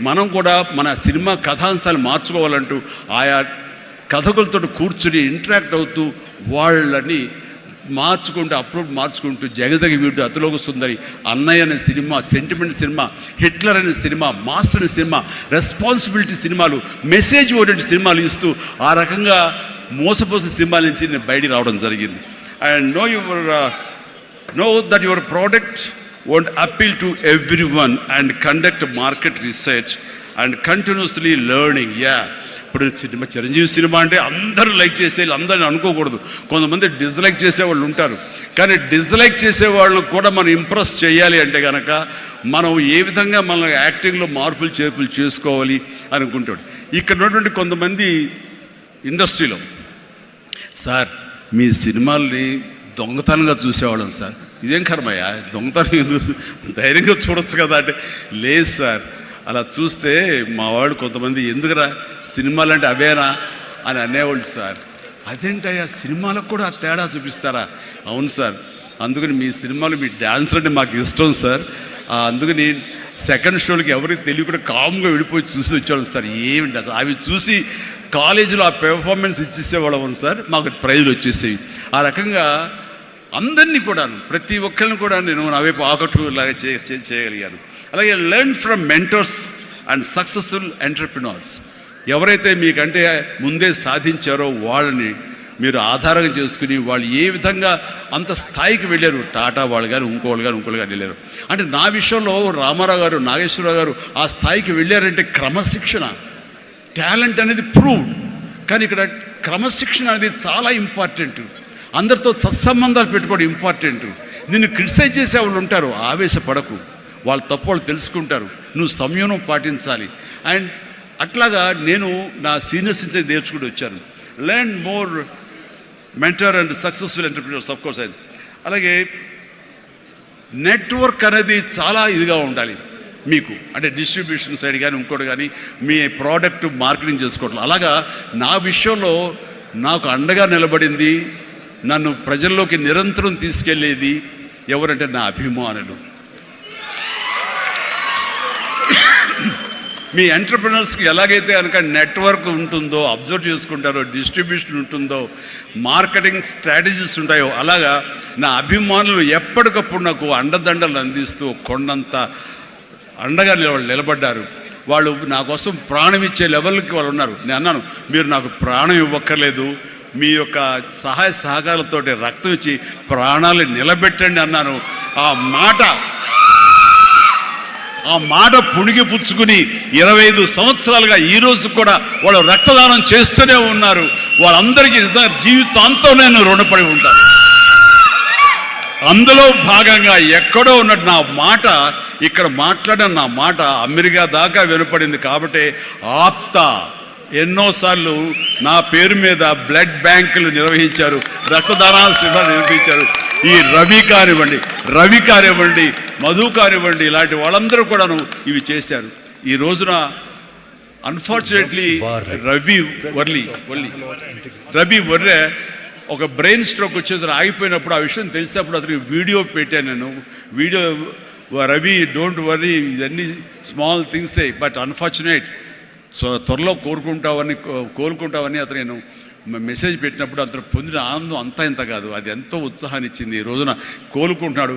మనం కూడా మన సినిమా కథాంశాలు మార్చుకోవాలంటూ ఆయా కథకులతో కూర్చుని ఇంటరాక్ట్ అవుతూ వాళ్ళని మార్చుకుంటూ అప్లోడ్ మార్చుకుంటూ జగదగ వీడు అతిలోక సుందరి, అన్నయ్య అనే సినిమా, సెంటిమెంట్ సినిమా, హిట్లర్ అనే సినిమా, మాస్టర్ అనే సినిమా, రెస్పాన్సిబిలిటీ సినిమాలు, మెసేజ్ ఓరియంటెడ్ సినిమాలు ఇస్తూ ఆ రకంగా మోసపోసిన సినిమాల నుంచి నేను బయటికి రావడం జరిగింది. And know that your product won't appeal to everyone and conduct market research and continuously learning. ఇప్పుడు సినిమా చిరంజీవి సినిమా అంటే అందరూ లైక్ చేసేయాలి, అందరిని అనుకోకూడదు. కొంతమంది డిస్లైక్ చేసేవాళ్ళు ఉంటారు. కానీ డిస్లైక్ చేసేవాళ్ళు కూడా మనం ఇంప్రెస్ చేయాలి అంటే కనుక మనం ఏ విధంగా మన యాక్టింగ్లో మార్పులు చేర్పులు చేసుకోవాలి అనుకుంటాడు. ఇక్కడ ఉన్నటువంటి కొంతమంది ఇండస్ట్రీలో, సార్ మీ సినిమాల్ని దొంగతనంగా చూసేవాళ్ళం సార్, ఇదేం కర్మయ్యా దొంగతనం ధైర్యంగా చూడొచ్చు కదా అంటే, లేదు సార్ అలా చూస్తే మా వాడు కొంతమంది ఎందుకురా సినిమాలు అంటే అవేనా అని అనేవాళ్ళు సార్. అదేంటయ్యా సినిమాలకు కూడా తేడా చూపిస్తారా? అవును సార్, అందుకని మీ సినిమాలు మీ డ్యాన్స్ అంటే మాకు ఇష్టం సార్, అందుకని సెకండ్ షోలకి ఎవరికి తెలియకుండా కామ్గా వెళ్ళిపోయి చూసి వచ్చేవాళ్ళం సార్. ఏమిటి అసలు అవి చూసి కాలేజీలో ఆ పెర్ఫార్మెన్స్ ఇచ్చేసేవాళ్ళం సార్, మాకు ప్రైజులు వచ్చేసేవి. ఆ రకంగా అందరినీ కూడాను, ప్రతి ఒక్కరిని కూడా నేను నా వైపు ఆకట్టులాగా చేయగలిగాను. అలాగే learn from mentors and successful entrepreneurs. ఎవరైతే మీకంటే ముందే సాధించారో వాళ్ళని మీరు ఆధారంగా చేసుకుని వాళ్ళు ఏ విధంగా అంత స్థాయికి వెళ్ళారు, టాటా వాళ్ళు కానీ ఇంకోళ్ళు కానీ వెళ్ళారు. అంటే నా విషయంలో రామారావు గారు, నాగేశ్వరరావు గారు ఆ స్థాయికి వెళ్ళారంటే క్రమశిక్షణ, టాలెంట్ అనేది ప్రూవ్డ్. కానీ ఇక్కడ క్రమశిక్షణ అనేది చాలా ఇంపార్టెంట్. అందరితో సత్సంబంధాలు పెట్టుకోవడం ఇంపార్టెంట్. నిన్ను క్రిటిసైజ్ చేసే వాళ్ళు ఉంటారు, ఆవేశపడకు, వాళ్ళ తప్పు వాళ్ళు తెలుసుకుంటారు, నువ్వు సంయమనం పాటించాలి. అండ్ అట్లాగా నేను నా సీనియర్స్ నుంచి నేర్చుకుంటూ వచ్చాను. Learn more mentor and successful entrepreneurs of course. అలాగే నెట్వర్క్ అనేది చాలా ఇదిగా ఉండాలి మీకు, అంటే డిస్ట్రిబ్యూషన్ సైడ్ కానీ ఇంకోటి కానీ మీ ప్రోడక్ట్ మార్కెటింగ్ చేసుకోవట్లేదు. అలాగా నా విషయంలో నాకు అండగా నిలబడింది, నన్ను ప్రజల్లోకి నిరంతరం తీసుకెళ్ళేది ఎవరంటే నా అభిమానులు. మీ ఎంటర్ప్రినర్స్కి ఎలాగైతే కనుక నెట్వర్క్ ఉంటుందో, అబ్జర్వ్ చేసుకుంటారో, డిస్ట్రిబ్యూషన్ ఉంటుందో, మార్కెటింగ్ స్ట్రాటజీస్ ఉంటాయో, అలాగా నా అభిమానులు ఎప్పటికప్పుడు నాకు అండదండలు అందిస్తూ కొండంత అండగా నిలబడ్డారు. వాళ్ళు నా కోసం ప్రాణం ఇచ్చే లెవెల్కి వాళ్ళు ఉన్నారు. నేను అన్నాను, మీరు నాకు ప్రాణం ఇవ్వక్కర్లేదు, మీ యొక్క సహాయ సహకారాలతో రక్తం ఇచ్చి ప్రాణాలు నిలబెట్టండి అన్నాను. ఆ మాట పుణిగి పుచ్చుకుని 25 సంవత్సరాలుగా ఈరోజు కూడా వాళ్ళు రక్తదానం చేస్తూనే ఉన్నారు. వాళ్ళందరికీ నిజంగా జీవితాంతం నేను రుణపడి ఉంటాను. అందులో భాగంగా ఎక్కడో ఉన్నట్టు నా మాట, ఇక్కడ మాట్లాడిన నా మాట అమెరికా దాకా వినపడింది. కాబట్టి ఎన్నోసార్లు నా పేరు మీద బ్లడ్ బ్యాంకులు నిర్వహించారు, రక్తదానాల శిబిరాలు నిర్వహించారు. ఈ రవి కానివ్వండి, మధు కానివ్వండి, ఇలాంటి వాళ్ళందరూ కూడాను ఇవి చేశారు. ఈ రోజున అన్ఫార్చునేట్లీ రవి వర్రే ఒక బ్రెయిన్ స్ట్రోక్ వచ్చేది ఆగిపోయినప్పుడు, ఆ విషయం తెలిసినప్పుడు అతనికి వీడియో పెట్టాను నేను. రవి డోంట్ వర్రీ, ఇవన్నీ స్మాల్ థింగ్సే, బట్ అన్ఫార్చునేట్, త్వరలో కోలుకుంటావని అతను నేను మెసేజ్ పెట్టినప్పుడు అతను పొందిన ఆనందం అంతా ఇంత కాదు, అది ఎంతో ఉత్సాహాన్ని ఇచ్చింది. ఈ రోజున కోలుకుంటున్నాడు.